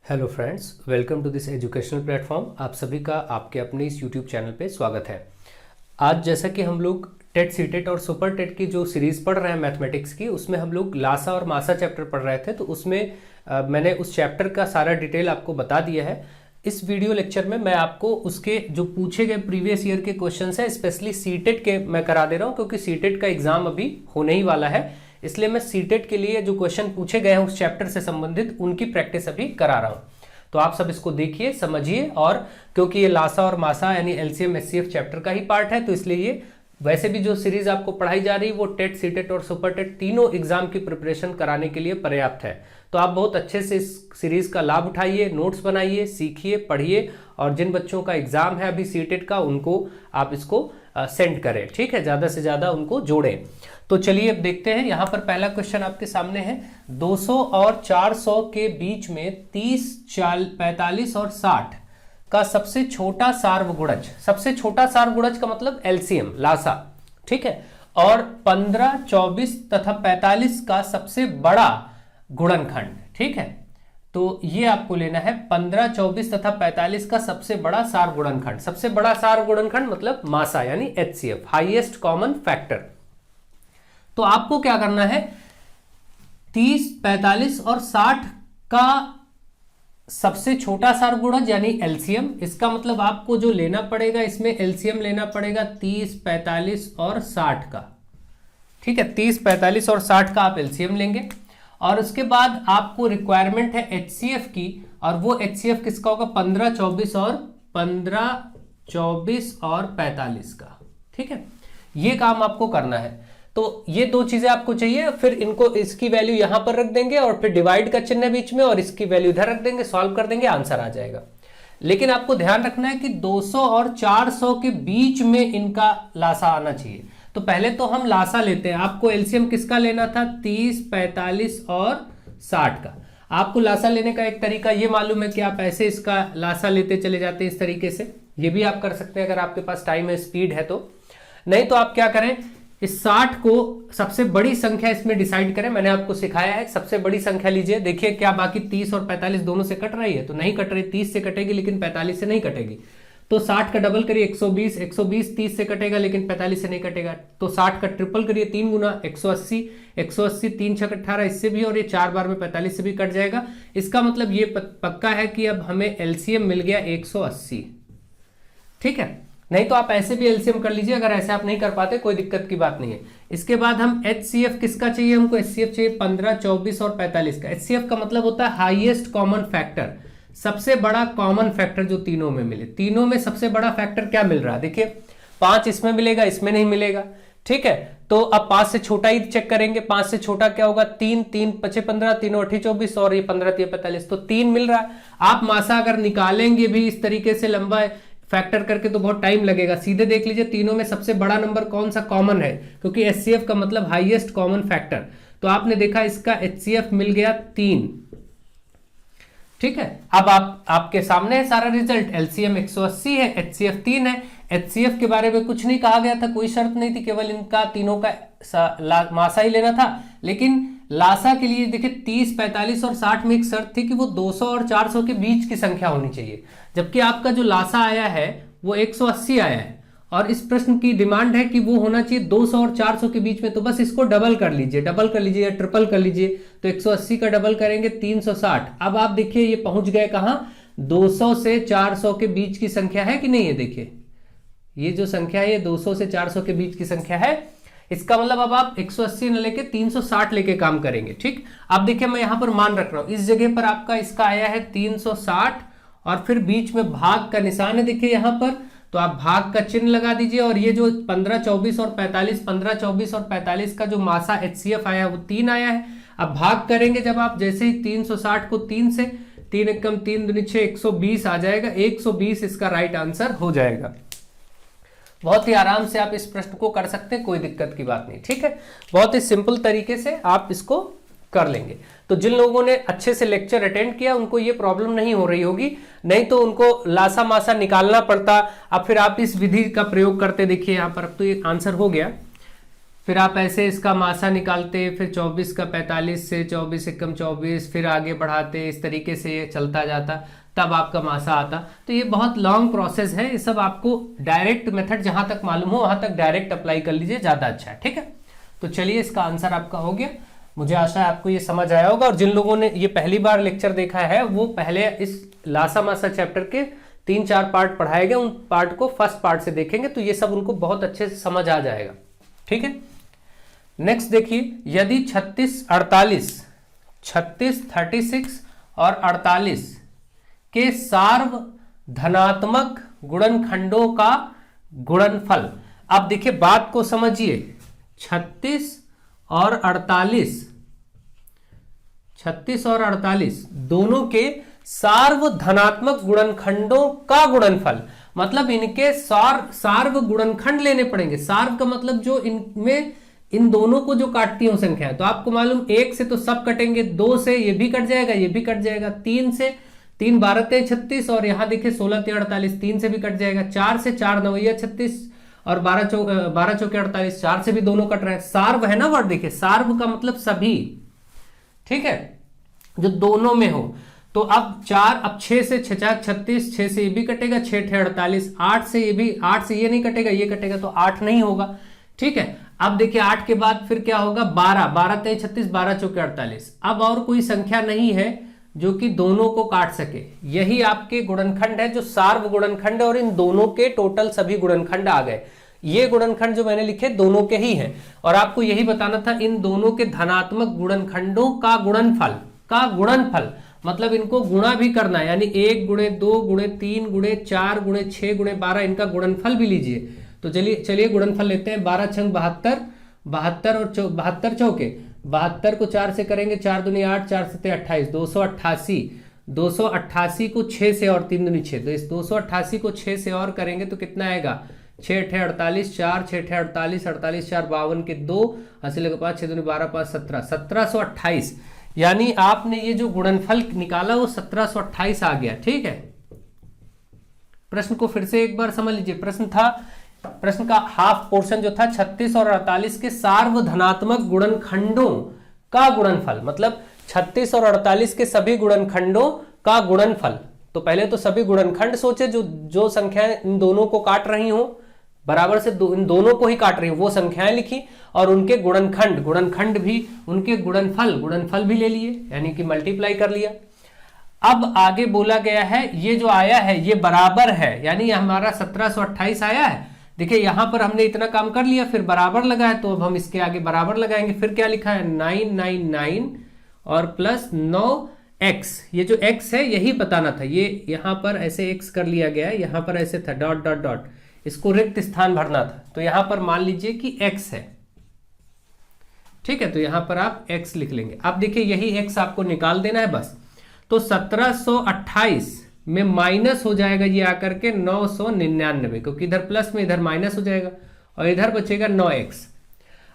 Hello friends, welcome to this educational platform. आप सभी का आपके अपने इस यूट्यूब चैनल पे स्वागत है। आज जैसा कि हम लोग टेट सीटेट और सुपर टेट की जो सीरीज़ पढ़ रहे हैं मैथमेटिक्स की, उसमें हम लोग लासा और मासा चैप्टर पढ़ रहे थे। तो उसमें मैंने उस चैप्टर का सारा डिटेल आपको बता दिया है। इस वीडियो लेक्चर में मैं आपको उसके जो पूछे गए प्रीवियस ईयर के क्वेश्चन हैं, स्पेशली सीटेट के मैं करा दे रहा हूँ, क्योंकि सीटेट का एग्जाम अभी होने ही वाला है। इसलिए मैं सीटेट के लिए जो क्वेश्चन पूछे गए हैं उस चैप्टर से संबंधित उनकी प्रैक्टिस अभी करा रहा हूँ। तो आप सब इसको देखिए, समझिए। और क्योंकि ये लासा और मासा यानी एलसीएम एचसीएफ चैप्टर का ही पार्ट है, तो इसलिए ये वैसे भी जो सीरीज आपको पढ़ाई जा रही है वो टेट सीटेट और सुपर टेट तीनों एग्जाम की प्रिपरेशन कराने के लिए पर्याप्त है। तो आप बहुत अच्छे से इस सीरीज का लाभ उठाइए, नोट्स बनाइए, सीखिए, पढ़िए। और जिन बच्चों का एग्जाम है अभी सीटेट का, उनको आप इसको सेंड करें, ठीक है, ज़्यादा से ज़्यादा उनको जोड़ें। तो चलिए अब देखते हैं। यहाँ पर पहला क्वेश्चन आपके सामने है। 200 और 400 के बीच में 30, 45 और 60 का सबसे छोटा सार्वगुणज, सबसे छोटा सार्वगुणज का मतलब एलसीएम लासा, ठीक है, और 15, 24 तथा 45 का सबसे बड़ा गुणनखंड, ठीक है। तो ये आपको लेना है 15, 24 तथा 45 का सबसे बड़ा सार्वगुणनखंड। सबसे बड़ा सार्वगुणनखंड मतलब मासा यानी एचसीएफ, हाईएस्ट कॉमन फैक्टर। तो आपको क्या करना है, 30, 45 और 60 का सबसे छोटा सार्वगुणज यानी एलसीएम। इसका मतलब आपको जो लेना पड़ेगा, इसमें एलसीएम लेना पड़ेगा 30, 45 और 60 का, ठीक है। 30, 45 और 60 का आप एलसीएम लेंगे। और उसके बाद आपको रिक्वायरमेंट है एचसीएफ की, और वो एचसीएफ किसका होगा, 15, 24 और 45 का, ठीक है। ये काम आपको करना है। तो ये दो चीजें आपको चाहिए, फिर इनको, इसकी वैल्यू यहां पर रख देंगे और फिर डिवाइड का चिन्ह बीच में और इसकी वैल्यू इधर रख देंगे, सॉल्व कर देंगे, आंसर आ जाएगा। लेकिन आपको ध्यान रखना है कि 200 और 400 के बीच में इनका लासा आना चाहिए। तो पहले तो हम लासा लेते हैं। आपको एलसीएम किसका लेना था, 30, 45 और 60 का। आपको लासा लेने का एक तरीका ये मालूम है कि आप ऐसे इसका लासा लेते चले जाते हैं, इस तरीके से। ये भी आप कर सकते हैं अगर आपके पास टाइम है, स्पीड है तो। नहीं तो आप क्या करें, इस 60 को सबसे बड़ी संख्या इसमें डिसाइड करें। मैंने आपको सिखाया है, सबसे बड़ी संख्या लीजिए। देखिए क्या बाकी 30 और 45 दोनों से कट रही है, तो नहीं कट रही, 30 से कटेगी लेकिन 45 से नहीं कटेगी। तो 60 का डबल करिए, 120, 120 30 से कटेगा लेकिन 45 से नहीं कटेगा। तो 60 का ट्रिपल करिए, 3 गुना 180, 180 3 6 18, इससे भी, और ये 4 बार में 45 से भी कट जाएगा। इसका मतलब ये पक्का है कि अब हमें एलसीएम मिल गया 180, ठीक है। नहीं तो आप ऐसे भी एलसीएम कर लीजिए, अगर ऐसे आप नहीं कर पाते कोई दिक्कत की बात नहीं है। इसके बाद हम एचसीएफ किसका चाहिए, हमको एचसीएफ चाहिए 15, 24 और 45 का। एचसीएफ का मतलब होता है हाईएस्ट कॉमन फैक्टर, सबसे बड़ा कॉमन फैक्टर जो तीनों में मिले। तीनों में सबसे बड़ा फैक्टर क्या मिल रहा है, देखिए 5 इसमें मिलेगा, इसमें नहीं मिलेगा, ठीक है। तो अब 5 से छोटा ही चेक करेंगे। 5 से छोटा क्या होगा, 3, 3 5 15, 3 8 24 और ये 15 3 45, तो 3 मिल रहा है। आप मासा अगर निकालेंगे भी इस तरीके से लंबा फैक्टर करके तो बहुत टाइम लगेगा। सीधे देख लीजिए तीनों में सबसे बड़ा नंबर कौन सा कॉमन है, क्योंकि एचसीएफ का मतलब हाईएस्ट कॉमन फैक्टर। तो आपने देखा इसका एचसीएफ मिल गया 3, ठीक है। अब आपके सामने है सारा रिजल्ट। एलसीएम 180 है, एचसीएफ 3 है। एचसीएफ के बारे में कुछ नहीं कहा गया था, कोई शर्त नहीं थी, केवल इनका तीनों का मासा ही लेना था। लेकिन लासा के लिए देखिए 30, 45 और 60 में एक शर्त थी कि वो 200 और 400 के बीच की संख्या होनी चाहिए, जबकि आपका जो लासा आया है वो 180 आया है। और इस प्रश्न की डिमांड है कि वो होना चाहिए 200 और 400 के बीच में। तो बस इसको डबल कर लीजिए, या ट्रिपल कर लीजिए। तो 180 का डबल करेंगे 360। अब आप देखिए ये पहुंच गए कहां, 200 से 400 के बीच की संख्या है कि नहीं है। देखिए ये जो संख्या है ये 200 से 400 के बीच की संख्या है। इसका मतलब अब आप 180 न लेके 360 लेके काम करेंगे, ठीक। अब देखिए मैं यहां पर मान रख रहा हूं, इस जगह पर आपका इसका आया है 360 और फिर बीच में भाग का निशान है, देखिए यहां पर। तो आप भाग का चिन्ह लगा दीजिए। और ये जो 15, 24 और 45, 15, 24 और 45 का जो मासा एचसीएफ आया है वो 3 आया है। अब भाग करेंगे जब आप, जैसे ही 360 को 3 से, 3 एकम 3 दूनी 6, 120 आ जाएगा। 120 इसका राइट आंसर हो जाएगा। बहुत ही आराम से आप इस प्रश्न को कर सकते हैं, कोई दिक्कत की बात नहीं, ठीक है। बहुत ही सिंपल तरीके से आप इसको कर लेंगे। तो जिन लोगों ने अच्छे से लेक्चर अटेंड किया उनको ये प्रॉब्लम नहीं हो रही होगी, नहीं तो उनको लासा मासा निकालना पड़ता। अब फिर आप इस विधि का प्रयोग करते, देखिए यहां पर अब तो ये आंसर हो गया। फिर आप ऐसे इसका मासा निकालते, फिर 24 का 45 से 24 एकम 24, फिर आगे बढ़ाते, इस तरीके से ये चलता जाता, तब आपका मासा आता। तो ये बहुत लॉन्ग प्रोसेस है, ये सब आपको डायरेक्ट मेथड जहां तक मालूम हो वहां तक डायरेक्ट अप्लाई कर लीजिए, ज्यादा अच्छा है। ठीक है, तो चलिए इसका आंसर आपका हो गया। मुझे आशा है आपको ये समझ आया होगा, और जिन लोगों ने ये पहली बार लेक्चर देखा है वो पहले इस लासा मासा चैप्टर के 3-4 पार्ट पढ़ाए गए, उन पार्ट को फर्स्ट पार्ट से देखेंगे तो ये सब उनको बहुत अच्छे से समझ आ जाएगा। ठीक है, नेक्स्ट देखिए, यदि 36, 36 और 48 के सार्व धनात्मक गुणनखंडों का गुणनफल। अब देखिए बात को समझिए, 36 और 48 दोनों के सार्व धनात्मक गुणनखंडों का गुणनफल, मतलब इनके सार्व गुणनखंड लेने पड़ेंगे। सार्व का मतलब जो इनमें इन दोनों को जो काटती हो संख्या है, तो आपको मालूम 1 से तो सब कटेंगे, 2 से ये भी कट जाएगा, ये भी कट जाएगा, 3 से 3 12 3 36, और यहां देखिए 16 3 48, 3 से भी कट जाएगा, 4 से 4 9 36, और 12 चौके 48, 4 से भी दोनों कट रहे हैं। सार्व है ना वर्ड, देखिए सार्व का मतलब सभी, ठीक है, जो दोनों में हो। तो अब 4, अब 6 से 6 4 36, 6 से ये भी कटेगा, 6 6 48, 8 से ये भी, 8 से ये नहीं कटेगा, ये कटेगा, तो 8 नहीं होगा। ठीक है, अब देखिए 8 के बाद फिर क्या होगा, 12 12 3 36, 12 चौके 48। अब और कोई संख्या नहीं है जो कि दोनों को काट सके, यही आपके गुणनखंड है जो सार्व गुणनखंड है, और इन दोनों के टोटल सभी गुणनखंड आ गए। ये गुणनखंड जो मैंने लिखे दोनों के ही हैं, और आपको यही बताना था इन दोनों के धनात्मक गुणनखंडों का गुणनफल मतलब इनको गुणा भी करना है, यानी 1 गुणे 2 गुणे 3 गुणे 4 गुणे 6 गुणे 12, इनका गुणनफल भी लीजिए। तो चलिए गुणनफल लेते हैं। 12 छंग 72, 72 और 72 चौके, 72 को 4 से करेंगे, 4 दूनी 8, 4 सत्ते 28, 288, 288 को 6 से और 3 दूनी 6, तो इस 288 को 6 से और करेंगे तो कितना आएगा, 6 6 48, 4 6 6 48, 48 4 52 के 2, 80 लगे 5, 6 दूनी 12 5 17, 1728। यानी आपने ये जो गुणनफल निकाला वो 1728 आ गया। ठीक है, प्रश्न को फिर से एक बार समझ लीजिए। प्रश्न का हाफ पोर्शन जो था 36 और 48 के सार्व धनात्मक गुणनखंडों का गुणनफल, मतलब 36 और 48 के सभी गुणनखंडों का गुणनफल। तो पहले तो सभी गुणनखंड सोचे जो संख्याएं इन दोनों को काट रही हो, बराबर से इन दोनों को ही काट रही हो, वो संख्याएं लिखी, और उनके गुणनखंड भी, उनके गुणनफल भी ले लिए, यानी कि मल्टीप्लाई कर लिया। अब आगे बोला गया है ये जो आया है ये बराबर है, यानी हमारा 1728 आया है। देखिए यहां पर हमने इतना काम कर लिया, फिर बराबर लगाया, तो अब हम इसके आगे बराबर लगाएंगे। फिर क्या लिखा है, 999 और प्लस 9x। ये जो x है यही बताना था, ये यहां पर ऐसे x कर लिया गया है, यहां पर ऐसे था डॉट डॉट डॉट, इसको रिक्त स्थान भरना था, तो यहां पर मान लीजिए कि x है। ठीक है, तो यहां पर आप x लिख लेंगे। अब देखिए यही x आपको निकाल देना है बस। तो 1728 में माइनस हो जाएगा ये आकर के 999, क्योंकि इधर प्लस में इधर माइनस हो जाएगा, और इधर बचेगा 9x।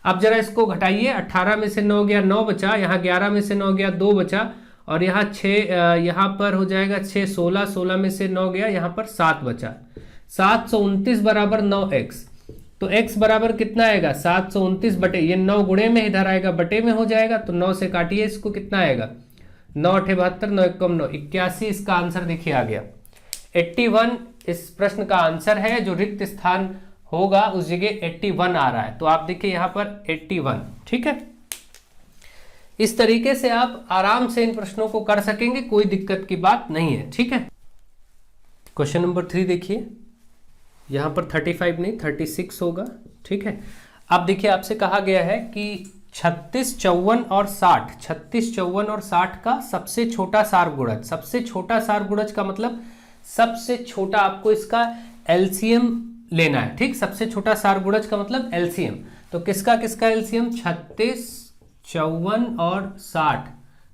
अब जरा इसको घटाइए, 18 में से 9 गया 9 बचा, यहाँ 11 में से 9 गया 2 बचा, और यहाँ 6, यहाँ पर हो जाएगा 6 16, 16 में से 9 गया, यहाँ पर 7 बचा, 729 बराबर 9x। तो x बराबर कितना आएगा, 729 बटे, ये 9 गुणे में इधर आएगा, बटे में हो जाएगा, तो 9 से काटिए इसको, कितना आएगा, 9 8 72, 9 1 9, 81। इसका आंसर देखिए आ गया 81। इस प्रश्न का आंसर है, जो रिक्त स्थान होगा उस जगह 81 आ रहा है, तो आप देखिए यहां पर 81। ठीक है, इस तरीके से आप आराम से इन प्रश्नों को कर सकेंगे, कोई दिक्कत की बात नहीं है। ठीक है, क्वेश्चन नंबर 3 देखिए, यहां पर 35 नहीं 36 होगा। ठीक है, अब देखिए आपसे कहा गया है कि 36 54 और 60, 36 54 और 60 का सबसे छोटा सार्वगुणज, सबसे छोटा सार्वगुणज का मतलब सबसे छोटा, आपको इसका एलसीएम लेना है। ठीक, सबसे छोटा सार्वगुणज का मतलब एलसीएम। तो किसका एलसीएम, 36 54 और 60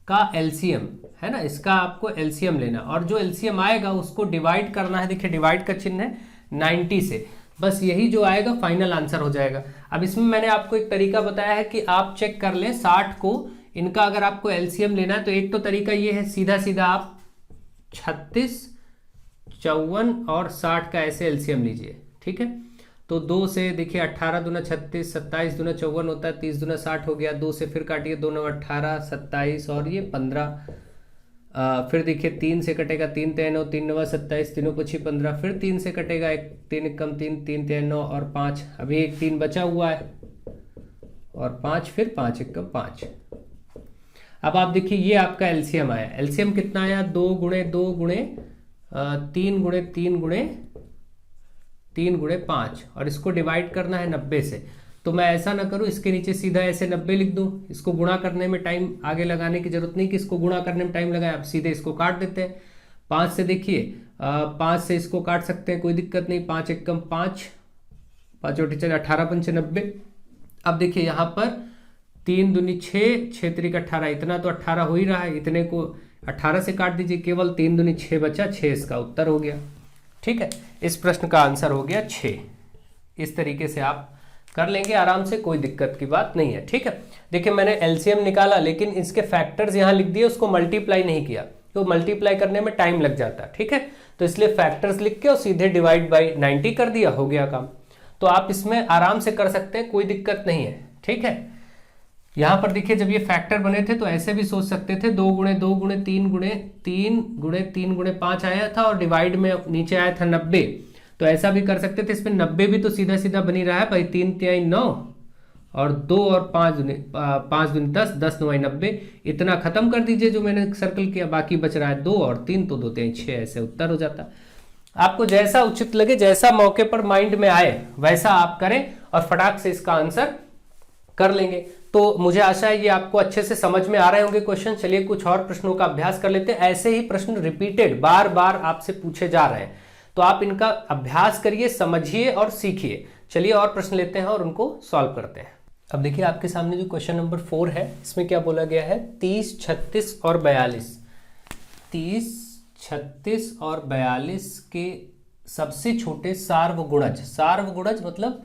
का एलसीएम है ना, इसका आपको एलसीएम लेना, और जो एलसीएम आएगा उसको डिवाइड करना है। देखिए डिवाइड का चिन्ह है 90 से, बस यही जो आएगा फाइनल आंसर हो जाएगा। अब इसमें मैंने आपको एक तरीका बताया है कि आप चेक कर लें 60 को, इनका अगर आपको एलसीएम लेना है तो एक तो तरीका ये है, सीधा सीधा आप 36 54 और 60 का ऐसे एलसीएम लीजिए। ठीक है, तो 2 से देखिए 18 दूना 36, 27 दूना 54 होता है, 30 दूना 60 हो गया, 2 से फिर काटिए, 2 9 18, 27 और ये 15। फिर देखिए 3 से कटेगा, 3 3 9, 3 9 27, तीनों पची 15, फिर 3 से कटेगा, एक 3 कम 3, 3 3 9 और 5, अभी एक 3 बचा हुआ है और 5, फिर 5 1 कम 5। अब आप देखिए ये आपका एलसीएम आया, एलसीएम कितना आया, 2 गुणे 2 गुणे 3 गुणे 3 गुणे 3 गुणे 5, और इसको डिवाइड करना है 90 से। तो मैं ऐसा ना करूं, इसके नीचे सीधा ऐसे 90 लिख दूं, इसको गुणा करने में टाइम आगे लगाने की जरूरत नहीं कि इसको गुणा करने में टाइम लगाए, आप सीधे इसको काट देते हैं। 5 से देखिए 5 से इसको काट सकते हैं, कोई दिक्कत नहीं, 5 1 कम 5, 5 चौटी 18 पंचे 90। अब देखिए यहाँ पर 3 दूनी 6, 6 3 18, इतना तो 18 हो ही रहा है, इतने को 18 से काट दीजिए, केवल 3 दूनी 6 बचा, 6 इसका उत्तर हो गया। ठीक है, इस प्रश्न का आंसर हो गया 6। इस तरीके से आप कर लेंगे आराम से, कोई दिक्कत की बात नहीं है। ठीक है, देखिए मैंने एलसीएम निकाला, लेकिन इसके फैक्टर्स यहाँ लिख दिए, उसको मल्टीप्लाई नहीं किया, तो मल्टीप्लाई करने में टाइम लग जाता है। ठीक है, तो इसलिए फैक्टर्स लिख के और सीधे डिवाइड बाई 90 कर दिया, हो गया काम। तो आप इसमें आराम से कर सकते हैं, कोई दिक्कत नहीं है। ठीक है, यहां पर देखिए जब ये फैक्टर बने थे तो ऐसे भी सोच सकते थे, 2 गुणे 2 गुणे 3 गुणे 3 गुणे 3 गुणे 5 आया था और डिवाइड में नीचे आया था 90, तो ऐसा भी कर सकते थे। इसमें 90 भी तो सीधा सीधा बनी रहा है भाई, 3 3 9 और 2 और 5 दूनी 10, 10 9 90, इतना खत्म कर दीजिए जो मैंने सर्कल किया, बाकी बच रहा है 2 और 3, तो 2 3 6, ऐसे उत्तर हो जाता। आपको जैसा उचित लगे, जैसा मौके पर माइंड में आए वैसा आप करें और फटाक से इसका आंसर कर लेंगे। तो मुझे आशा है ये आपको अच्छे से समझ में आ रहे होंगे क्वेश्चन। चलिए कुछ और प्रश्नों का अभ्यास कर लेते हैं। ऐसे ही प्रश्न रिपीटेड बार बार आपसे पूछे जा रहे हैं, तो आप इनका अभ्यास करिए, समझिए और सीखिए। चलिए और प्रश्न लेते हैं और उनको सॉल्व करते हैं। अब देखिए आपके सामने जो क्वेश्चन नंबर 4 है, इसमें क्या बोला गया है, 30 36 और 42, 30 36 और 42 के सबसे छोटे सार्वगुणज, सार्वगुणज मतलब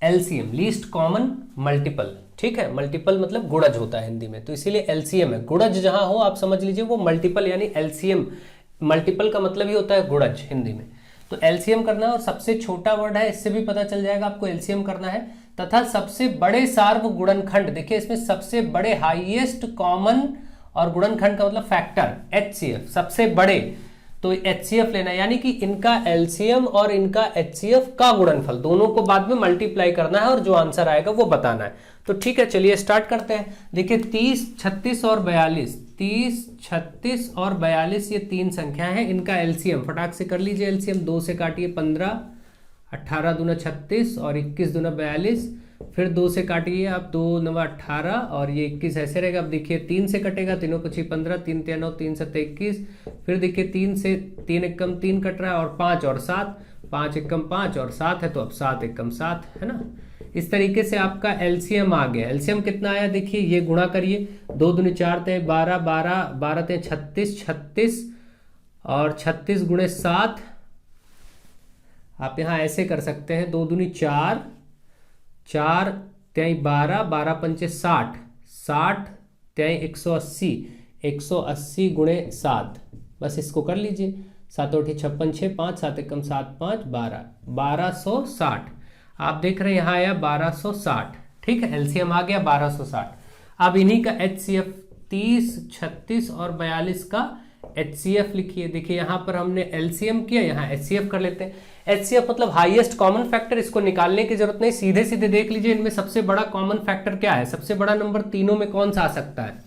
एलसीएम, लीस्ट कॉमन मल्टीपल। ठीक है, मल्टीपल मतलब गुणज होता है हिंदी में, तो इसीलिए एलसीएम है। गुणज जहां हो आप समझ लीजिए वो मल्टीपल यानी एलसीएम, मल्टीपल का मतलब ही होता है गुणज हिंदी में। तो एलसीएम करना है और सबसे छोटा वर्ड है, इससे भी पता चल जाएगा आपको एलसीएम करना है, तथा सबसे बड़े सार्वगुणनखंड। देखिए इसमें सबसे बड़े हाईएस्ट कॉमन और गुणनखंड का मतलब फैक्टर एचसीएफ, सबसे बड़े, तो एचसीएफ लेना है, यानी कि इनका एलसीएम और इनका एचसीएफ का गुणनफल दोनों को बाद में मल्टीप्लाई करना है और जो आंसर आएगा वो बताना है। तो ठीक है, चलिए स्टार्ट करते हैं। देखिए 30 36 और 42, 30 36 और 42 ये 3 संख्या है, इनका एलसीएम फटाक से कर लीजिए। एलसीएम 2 से काटिए 15, 18 दूना 36 और 21 दूना 42, फिर 2 से काटिए आप, 2 9 18 और ये 21 ऐसे रहेगा। अब देखिए 3 से कटेगा, तीनों पची 15, 3 3 9, 3 7 21, फिर देखिए 3 से 3 1 कम 3 कट रहा है और 5 और 7, 5 1 कम 5 और 7 है, तो अब 7 1 कम 7 है ना। इस तरीके से आपका एलसीएम आ गया। एलसीएम कितना आया देखिए, ये गुणा करिए, 2 दूनी 4 ते 12, 12 12 ते 36, 36 और 36 गुणे 7, आप यहां ऐसे कर सकते हैं, 2 दूनी 4, 4 त्याई 12, 12 पंचे 60, 60 त्याई 180, 180 गुणे 7, बस इसको कर लीजिए, 7 8 56 6 5, 7 1 7 5 12, 1260। आप देख रहे हैं यहाँ आया 1260। ठीक है, एलसीएम आ गया 1260। अब इन्हीं का एचसीएफ 30 36 और 42 का एचसीएफ लिखिए। देखिए यहाँ पर हमने एलसीएम किया, यहाँ एचसीएफ कर लेते हैं। एचसीएफ मतलब हाईएस्ट कॉमन फैक्टर, इसको निकालने की जरूरत नहीं, सीधे सीधे देख लीजिए इनमें सबसे बड़ा कॉमन फैक्टर क्या है, सबसे बड़ा नंबर तीनों में कौन सा आ सकता है।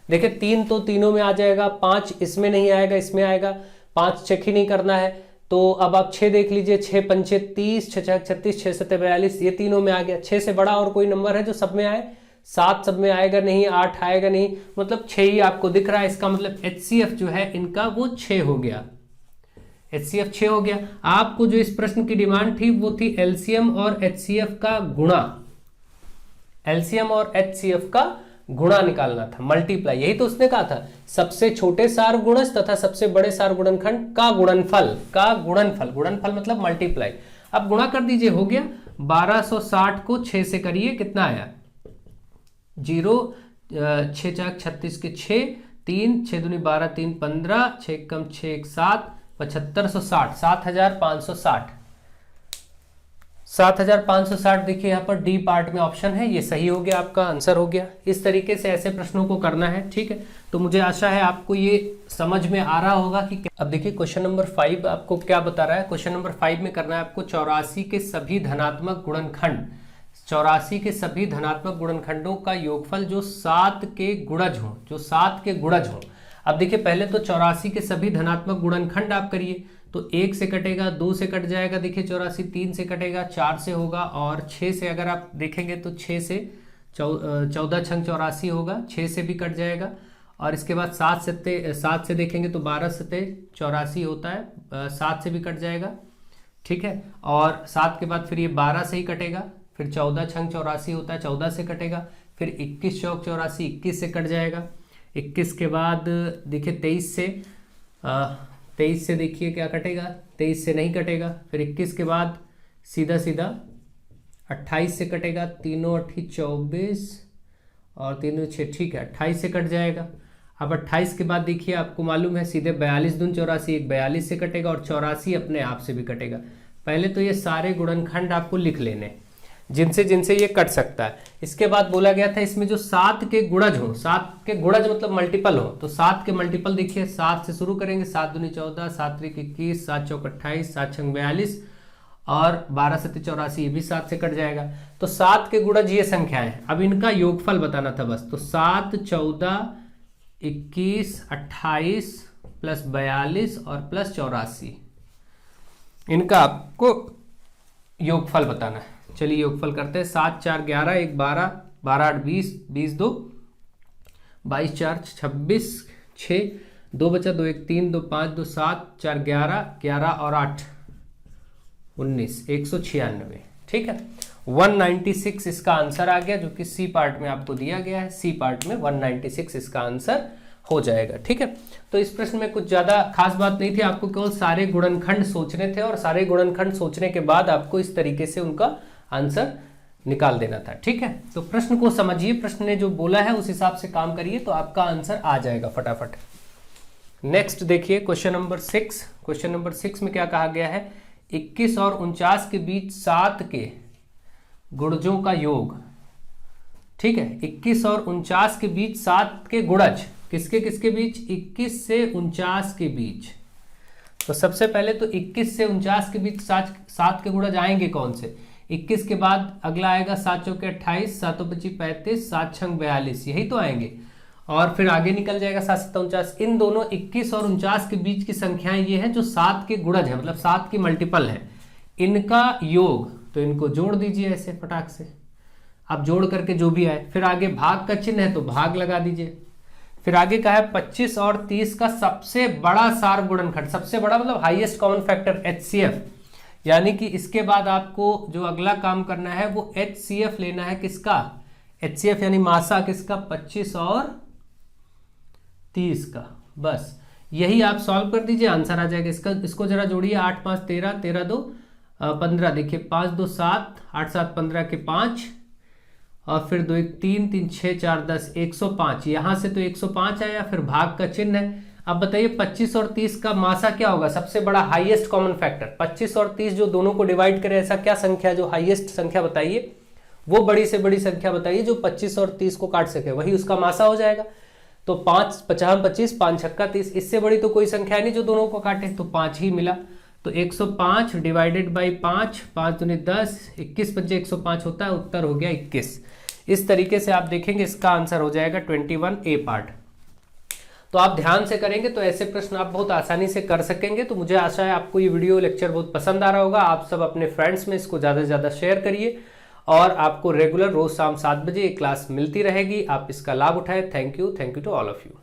देखिए 3 तो तीनों में आ जाएगा, 5 इसमें नहीं आएगा, इसमें आएगा, 5 चेक ही नहीं करना है। तो अब आप 6 देख लीजिए, 6 पंचे 30, 6 6 36, 6 7 42, ये तीनों में आ गया। 6 से बड़ा और कोई नंबर है जो सब में आए, 7 सब में आएगा नहीं, 8 आएगा नहीं, मतलब 6 ही आपको दिख रहा है। इसका मतलब एचसीएफ जो है इनका वो 6 हो गया, एचसीएफ 6 हो गया। आपको जो इस प्रश्न की डिमांड थी वो थी एलसीएम और एचसीएफ का गुणा, एलसीएम और एचसीएफ का गुणा निकालना था, मल्टीप्लाई। यही तो उसने कहा था, सबसे छोटे सार्वगुणज तथा सबसे बड़े सार्वगुणनखंड का गुणनफल, का गुणनफल, गुणनफल मतलब मल्टीप्लाई। अब गुणा कर दीजिए, हो गया 1260 को 6 से करिए, कितना आया 0, 6 4 36 के 6, 3 6 दूनी 12 3 15, 6 कम 6 1 7, 7560, 7560, 7560 देखिए यहाँ पर डी पार्ट में ऑप्शन है, ये सही हो गया, आपका आंसर हो गया। इस तरीके से ऐसे प्रश्नों को करना है, ठीक है। तो मुझे आशा है आपको ये समझ में आ रहा होगा कि अब देखिए क्वेश्चन नंबर 5 आपको क्या बता रहा है। क्वेश्चन नंबर 5 में करना है आपको 84 के सभी धनात्मक गुणनखंड, 84 के सभी धनात्मक गुणनखंडों का योगफल जो 7 के गुणज हो, जो 7 के गुणज हो। अब देखिए पहले तो 84 के सभी धनात्मक गुणनखंड आप करिए, तो 1 से कटेगा, 2 से कट जाएगा, देखिए 84, 3 से कटेगा, 4 से होगा, और 6 से अगर आप देखेंगे तो 6 से 14 छंग 84 होगा, 6 से भी कट जाएगा। और इसके बाद 7 से देखेंगे तो 12 सत्ते 84 होता है, 7 से भी कट जाएगा, ठीक है। और 7 के बाद फिर ये 12 से ही कटेगा, फिर 14 छंग 84 होता है, 14 से कटेगा, फिर 21 चौक 84, 21 से कट जाएगा। 21 के बाद देखिए 23 से देखिए क्या कटेगा, 23 से नहीं कटेगा। फिर 21 के बाद सीधा 28 से कटेगा, 3 8 24 और 3 6, ठीक है, 28 से कट जाएगा। अब 28 के बाद देखिए आपको मालूम है सीधे 42 दून 84, 42 से कटेगा, और 84 अपने आप से भी कटेगा। पहले तो ये सारे गुणनखंड आपको लिख लेने जिनसे जिनसे ये कट सकता है। इसके बाद बोला गया था इसमें जो 7 के गुणज हो, 7 के गुणज मतलब मल्टीपल हो, तो 7 के मल्टीपल देखिए 7 से शुरू करेंगे, 7 दूनी 14, 7 त्रिक 21, 7 चौक 28, 7 छंग 42 और 12 सत्ते 84, ये भी 7 से कट जाएगा। तो 7 के गुणज ये संख्या है, अब इनका योगफल बताना था बस। तो 7, 14, 21, 28 प्लस 42 और प्लस 84, इनका आपको योगफल बताना है। चलिए योगफल करते हैं। 7 4 11, 1 12, 12 8 20, 20 2 22, 4 26, 6 2 बचा, 2 1 3, 2 5, 2 7, 4 11, 11 और 8 19, 196, ठीक है। 196 इसका आंसर आ गया, जो कि सी पार्ट में आपको दिया गया है। सी पार्ट में 196 इसका आंसर हो जाएगा, ठीक है। तो इस प्रश्न में कुछ ज्यादा खास बात नहीं थी, आपको केवल सारे गुणनखंड सोचने थे, और सारे गुणनखंड सोचने के बाद आपको इस तरीके से उनका आंसर निकाल देना था, ठीक है। तो प्रश्न को समझिए, प्रश्न ने जो बोला है उस हिसाब से काम करिए, तो आपका आंसर आ जाएगा फटाफट। नेक्स्ट देखिए क्वेश्चन नंबर 6। क्वेश्चन नंबर 6 में क्या कहा गया है, 21 और 49 के बीच 7 के गुणजों का योग, ठीक है। 21 और 49 के बीच 7 के गुणज, किसके किसके बीच, 21 से 49 के बीच। तो सबसे पहले तो 21 से 49 के बीच 7 के गुणज आएंगे कौन से। 21 के बाद अगला आएगा 7 चौके 28, 7 25 35, 7 छंग 42, यही तो आएंगे। और फिर आगे निकल जाएगा 7 7 49। इन दोनों 21 और 49 के बीच की संख्याएं ये हैं जो 7 के गुणज है, मतलब 7 की मल्टीपल है, इनका योग। तो इनको जोड़ दीजिए ऐसे फटाक से, आप जोड़ करके जो भी आए। फिर आगे भाग का चिन्ह है तो भाग लगा दीजिए। फिर आगे का है 25 और 30 का सबसे बड़ा सार गुणनखंड, सबसे बड़ा मतलब हाईएस्ट कॉमन फैक्टर HCF, यानी कि इसके बाद आपको जो अगला काम करना है वो HCF लेना है। किसका HCF, यानी मासा किसका, 25 और 30 का। बस यही आप सॉल्व कर दीजिए, आंसर आ जाएगा इसका। इसको जरा जोड़िए, 8 5 13, 13 2 15, देखिए 5 2 7, 8 7 15 के 5, और फिर 2 1 3 3 6 4 10, 105। यहां से तो 105 आया, फिर भाग का चिन्ह है। अब बताइए 25 और 30 का मासा क्या होगा, सबसे बड़ा हाईएस्ट कॉमन फैक्टर। 25 और 30 जो दोनों को डिवाइड करे, ऐसा क्या संख्या जो हाईएस्ट संख्या बताइए, वो बड़ी से बड़ी संख्या बताइए जो 25 और 30 को काट सके, वही उसका मासा हो जाएगा। तो 5 50 25, 5 छक्का 30, इससे बड़ी तो कोई संख्या नहीं जो दोनों को काटे, तो 5 ही मिला। तो 105 डिवाइडेड बाई 5, 5 दूनी 10, 21 पंजे 105 होता है, उत्तर हो गया 21। इस तरीके से आप देखेंगे इसका आंसर हो जाएगा 21A पार्ट। तो आप ध्यान से करेंगे तो ऐसे प्रश्न आप बहुत आसानी से कर सकेंगे। तो मुझे आशा है आपको ये वीडियो लेक्चर बहुत पसंद आ रहा होगा। आप सब अपने फ्रेंड्स में इसको ज़्यादा से ज़्यादा शेयर करिए, और आपको रेगुलर रोज शाम 7 बजे ये क्लास मिलती रहेगी। आप इसका लाभ उठाएं। Thank you to all of you.